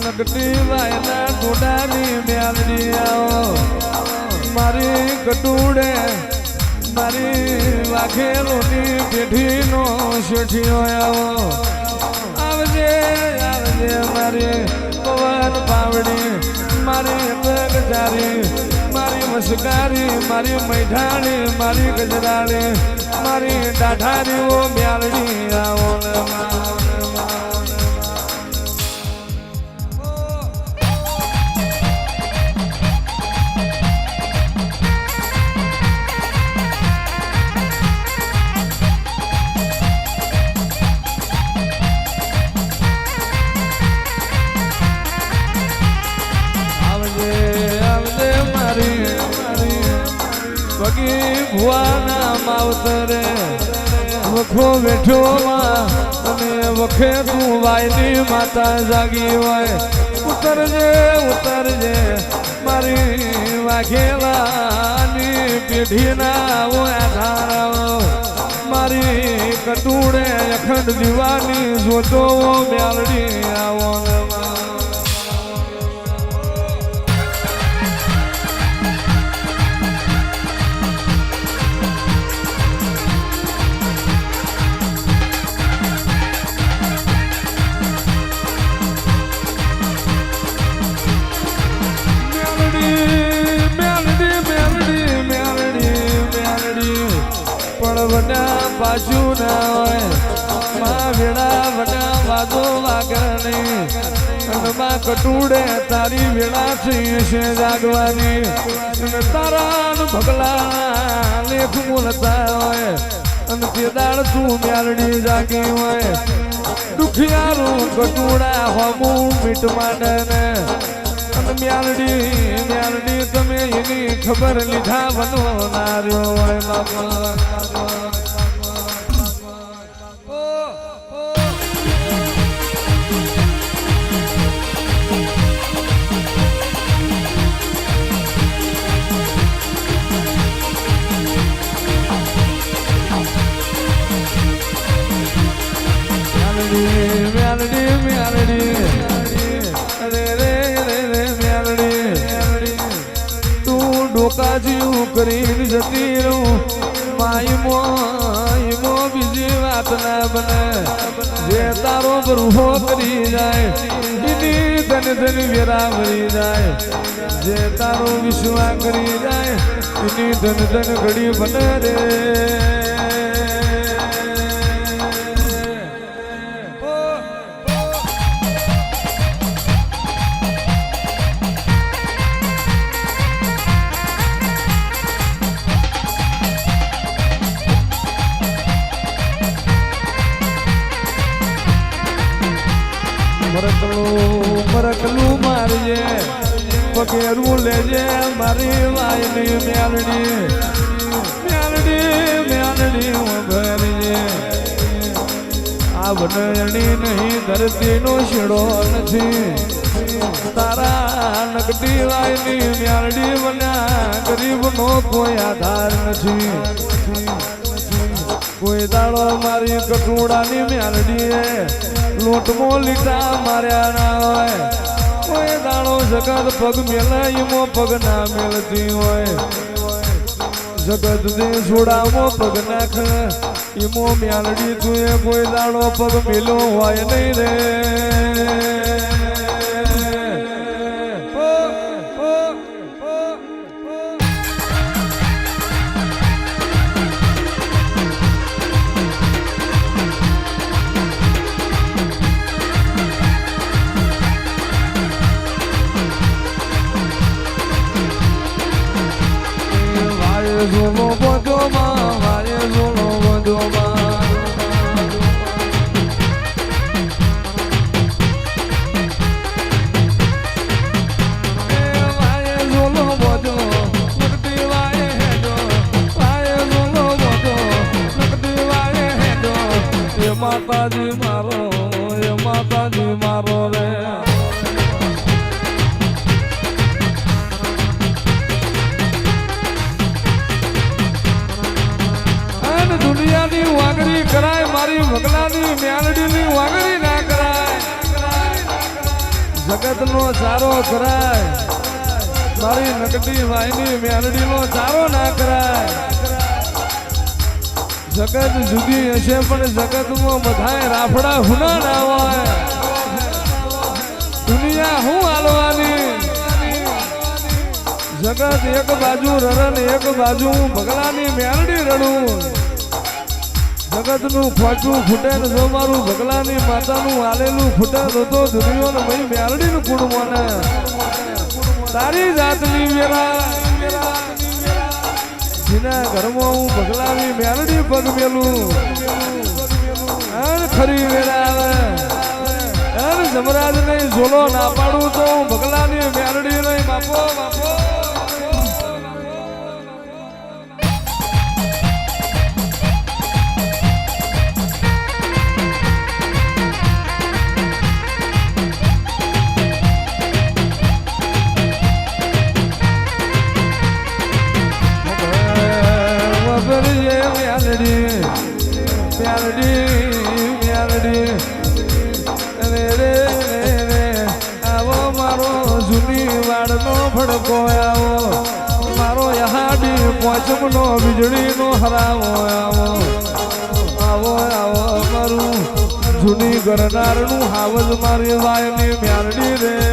નકટી વાયના ટોડાની મ્યાલડી આવો મારી કટુડે મારી વાઘેલોની પેઢીનો શેઠિયો આવો આવજે આવજે મારી પવન પાવડી મારી ગજારી મારી મસ્કારી મારી મૈઠાણી મારી ગજરાણી મારી દાઢારી ઓ મ્યાલડી આવો ભુવાના માવતરે વખો બેઠો અને વખે તું વાયની માતા જાગી હોય ઉતરજે ઉતરજે મારી વાઘેલાની પેઢીના આધારાઓ મારી કટુડે અખંડ દીવાની જોતો મ્યાલડી આવો વડા બાજુ ના હોય માં વેડા વડા વાદો વાગણી અને માં કટુડે તારી વેળા થઈ છે જાગવાની અને તારા ભગલા લેખ બોલતા હોય અને તે દાળ તું મ્યાલડી જાગી હોય દુખિયારું કટુડા હોમું મીટ માંડે ને અને મ્યાલડી તમે એની ખબર લીધા બનો નાર્યો હોય બાપા જીવ કરીને જતી રહું માયમો બીજી વાત ના બને જે તારો બરૂહો કરી જાય એની ધન ધન વેરા ભરી જાય જે તારો વિશ્વાસ કરી જાય એની ધન ધન ઘડી બને રે મરકલું મારજે પગેરું લેજે મારી વાયની મ્યાલડી ભરજે આ વનરણી નહીં ધરતીનો છેડો નથી તારા નકટી વાયની મ્યાલડી બન્યા ગરીબનો કોઈ આધાર નથી કોઈ દાડો મારી કટુડાની મ્યાલડીએ લોટમો લીટા માર્યા ના હોય કોઈ દાડો જગત પગ મેલાઈમો પગ ના મેલતી હોય જગત દે છોડામો પગ નાખ ઈમો મ્યાલડી તું કોઈ દાડો પગ મેલો હોય નહીં રે Zolo bodoma, vale zolo bodoma. Vale zolo bodo, nakti vale hedo. Vale zolo bodo, nakti vale hedo. Ye mataji maro re. દુનિયાની વાગડી કરાય મારી ભગલાની મ્યાલડીની વાગડી ના કરાય જગતનો ચારો કરાય મારી નકડી વાયની મેલડીનો ચારો ના કરાય જગત જુદી હશે પણ જગતમાં બધાય રાફડા હુના ના હોય દુનિયા હું હાલવાની જગત એક બાજુ રરણ એક બાજુ ભગલાની મેલડી રડું જગતનું ખોટું ફૂટે ને જો મારું ભગલાની માતાનું હાલેલું ફૂટે તો દુનિયાને મય મેલડીનું કુળ મને તારી જાતની વેરા જેના ઘરમાં હું ભગલાની મેલડી પગ મેલું ખરી વેરા આવે જમરાજ નહીં ઝોલો ના પાડું તો હું ભગલાની મેલડી નહીં બાપો બાપો ભડકો આવો મારો યહાડી પોચમનો વીજળીનો હરાવો આવો આવો આવો મારું જૂની ગરનારનું હાવજ મારી વાયની મ્યારડી રે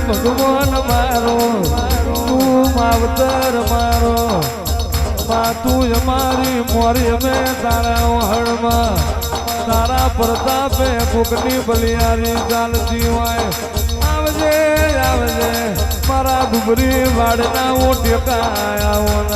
ભગવાન મારો તું માવતર મારો મા તું અમારી મોરી અમે તારા ઓહળમાં તારા પ્રતાપે કોકની બલિયારી ચાલતી હોય આવજે આવજે મારા ડુબરી વાડના ઓ ટેકાયા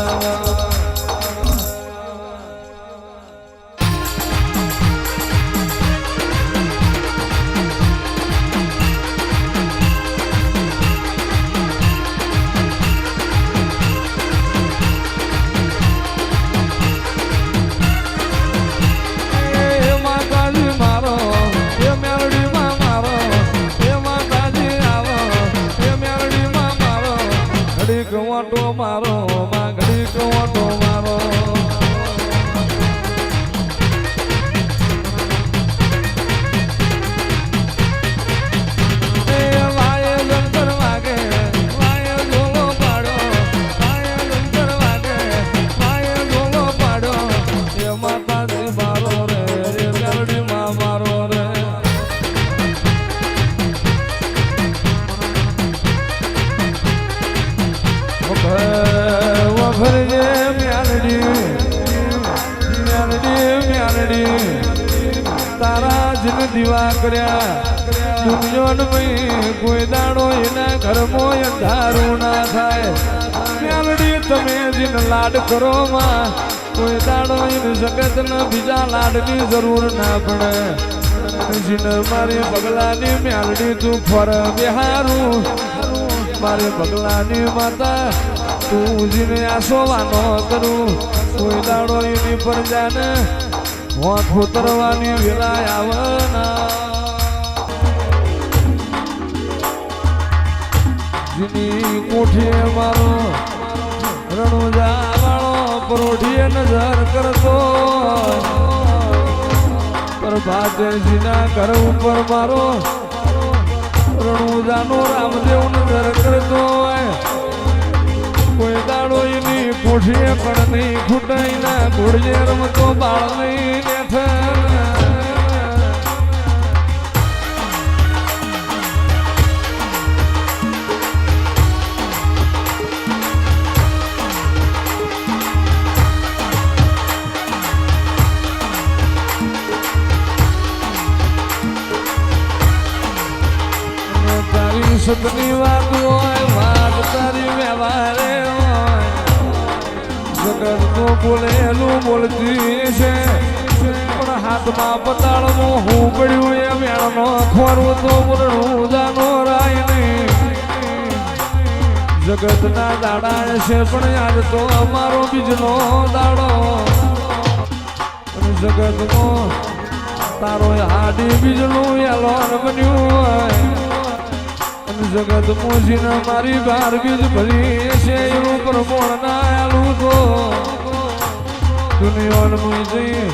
કવાટો મારો માંગડી કવાટો મારો વાય લંકર વાગે વાય ઝોલો પાડો વાય લંકર વાગે વાય ઝોલો પાડો એ માતાજી મારો રે રે મેલડી માં મારો રે વફરજે મ્યાલડી મ્યાલડી મ્યાલડી તારા જન દીવા કર્યા દુનિયામાં કોઈ દાડો એના ઘરમાં અંધારું ના થાય મ્યાલડી તમે જીન લાડ કરો માં કોઈ દાડો એને જગતના બીજા લાડની જરૂર ના પડે જીન મારી પગલાની મ્યાલડી તું ફર બિહારું મારી પગલાની માતા તું જીને આસોવાનો કરું કોઈ દાડો એની પર જાને હોઠ ઉતરવાની વેલાય આવના જીની કોઠીએ મારો રણુજા વાળો પરોઠીએ નજર કરતો પ્રભાતજીના ઘર ઉપર મારો રણુજાનો રામદેવ નજર કરતો હોય કોઈ દાડો એની કોઠીએ પણ નહીં ખૂટાઈ ના ઘોડીએ રમતો બાળ નહીં તારી સતની વાત હોય વાત તારી વ્યવહારે જગત તો બોલેલું બોલતી છે પણ હાથમાં પતાળમાં હું પડ્યું એ મેળનો ખોરું તો મુરણું જાનો રાય નહીં જગતના દાડા છે પણ આજ તો અમારો બીજનો દાડો જગતમાં તારો હાડી બીજનું એલોન બન્યું હોય અને જગતમાં જીને મારી બાર બીજ ભરી છે એવું પ્રમોણ ના આલું તો દુનિયાનું જઈ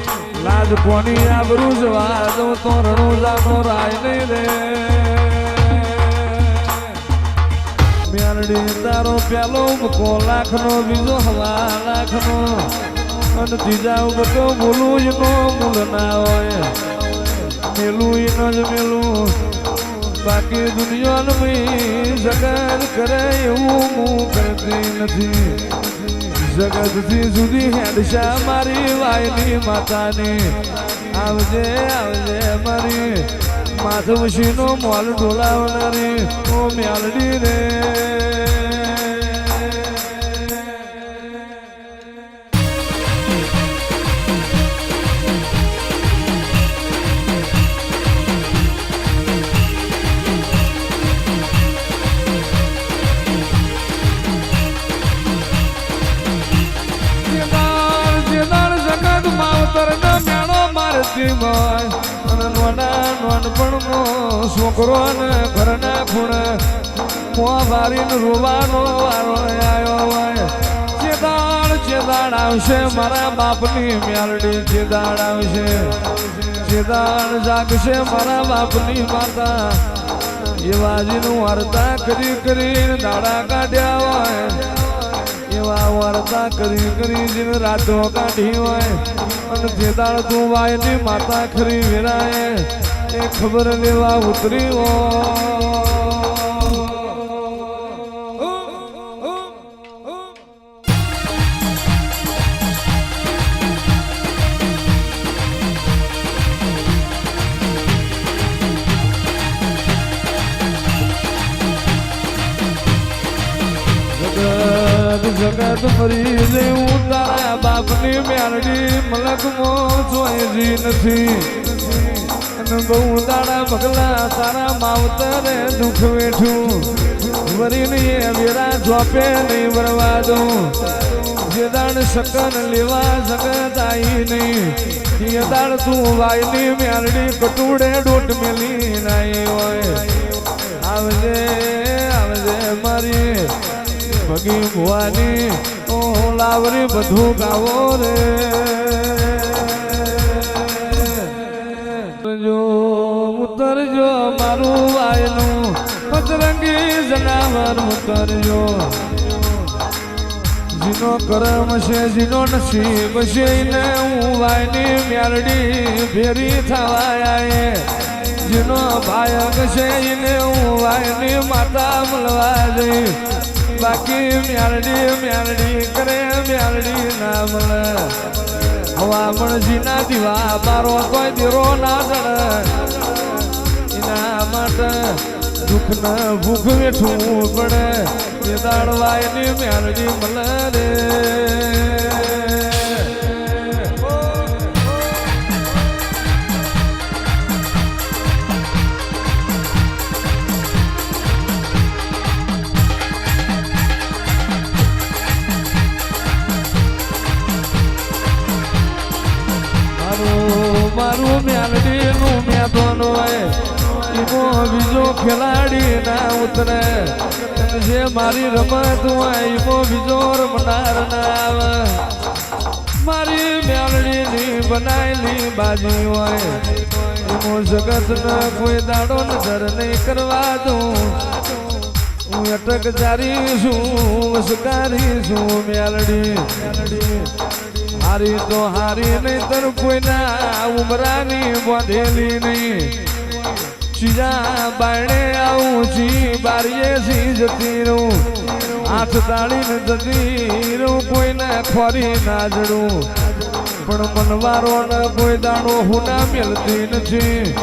લાજ કોની આબરૂ જવા દઉં તો રણું જાનો રાય નહીં રે મેલડી તારો પેલો મૂકો લાખનો બીજો હવા લાખનો અને ત્રીજા બધો બોલું એનો મૂળ ના હોય મેલું એનો જ મેલું બાકી દુનિયાનું જગત કરે એવું હું કરતી નથી જગતથી જુદી હેડશા મારી વાયની માતાની આવજે આવજે મારી માધવશીનો મોલ ડોલાવનારી ઓ મેલડી રે છોકરો ને ઘરના ખૂણે મોંવારીને રોવાનો વારો આવ્યો હોય ચેદાડ આવશે મારા બાપની મેલડી ચેદાડ આવશે ચેદાડ જાગશે મારા બાપની માતા એવા જીનું વાર્તા કરીને દાડા કાઢ્યા હોય એવા વાર્તા કરી જીને રાતો કાઢી હોય અને ચેદાડ તું વાયની માતા ખરી વેરાય એ ખબર લેવા ઉતરી જગત ફરી જેવું તારા બાપની મેલડી મલકમાં જોઈ નથી બહુ દાડા પગલા તારા માવતરે દુઃખ વેઠું વરીને વેરા જોપે નહીં બરવા દઉં જે દાડ શકન લેવા જગત આવી નહીં એ દાડ તું વાયની મેલડી કટુડે ડોટ મેલી નાઈ હોય આવજે આવજે મારી ભગી ભુવાની ઓ લાવરી બધું ગાવો રે ઉતરજો મારું વાયનું પતરંગી જનાવર ઉતરજો જીનો કરમ છે જીનો નસીબ છે ને હું વાયની મેલડી ફેરી થવાય જીનો ભાયક છે એને હું વાયની માતા મળવા જઈ બાકી મેલડી કરે મેલડી ના મળે હવામણજીના દીવા બારો કોઈ દીરો ના જડે એના માટે દુઃખ ને ભૂખ વેઠવું પડે એ દાડવાયની મેલડી મળે રે મારું મેલડીનું મેદાન હોય એમાં બીજો ખેલાડી ના ઉતરે જે મારી રમત હોય એમાં બીજો રમનાર ના આવે મારી મેલડીની બનાયેલી બાજી હોય એમાં જગત ને કોઈ દાડો નજર નહીં કરવા દઉં હું અટક જારી છું વસકારી છું મેલડી હારી તો હારી નહીં તર કોઈના ઉમરાની બાંધેલી નહીં ચીજા બાયણે આવું છી બારીએ સી જતી રહું હાથ તાળીને જતી રહું કોઈને ખોરી ના જડું પણ મનવારો ને કોઈ દાડો હું ના મેળતી નથી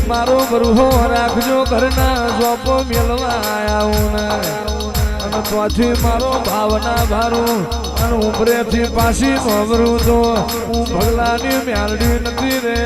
મારો બરુહો રાખજો ઘરના જોપો મેળવા આવું ને અને ત્યાંથી મારો ભાવના ભારું અને ઉમરેથી પાછી નોબરું તો હું ભગલાની મેલડી નથી રે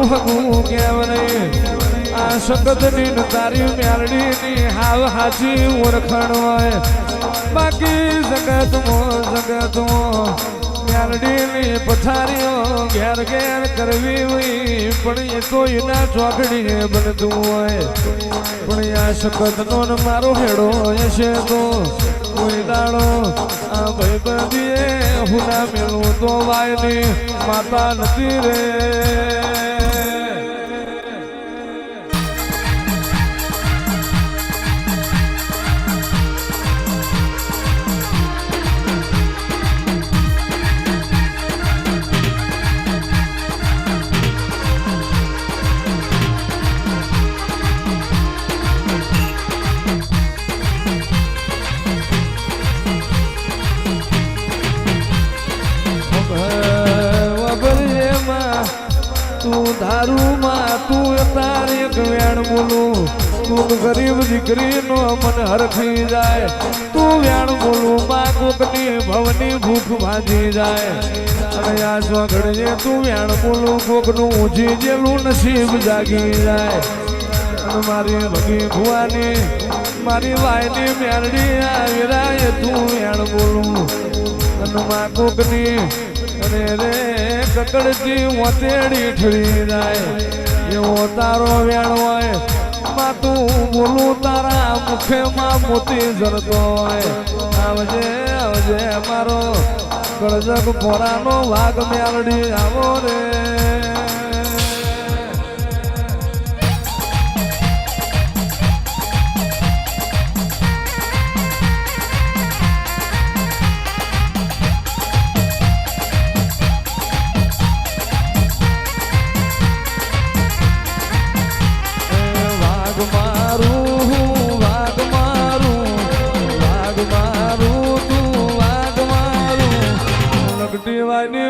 હગું કેમ નહીં આ શકતની ને તારી મેલડીની હાવ હાચી ઓળખાણ હોય બાકી જગતમાં મેલડીની પથારીઓ ઘેર ઘેર કરવી હોય પણ એ તો એના ચોકડીએ બનતું હોય પણ આ શકતનો ને મારો હેડો હશે તો કોઈ દાડો આ ભાઈબંધીએ હું ના મેળવું તો વાયની માતા નથી રે તું દારૂમાં તું તારી એક વેણ બોલું તું ગરીબ દીકરીનો મન હરખી જાય તું વેણ બોલું માં કોકની ભવની ભૂખ ભાજી જાય અને આ સ્વઘડીએ તું વેણ બોલું કોકનું ઊંચી જેલું નસીબ જાગી જાય અને મારી ભગી ભુવાની મારી વાયની મેરડી આવીરાય તું વેણ બોલું અને માં કોકની અને રે કકડતી મોતેડી ઠરી જાય એવો તારો વેણ હોય માં તું બોલું તારા મુખેમાં મોતી ઝરતો હોય આવજે આવજે મારો કળજગ પોરાનો વાઘ મેલડી આવો રે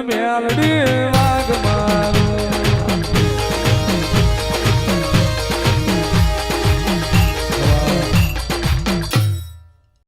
મેલડી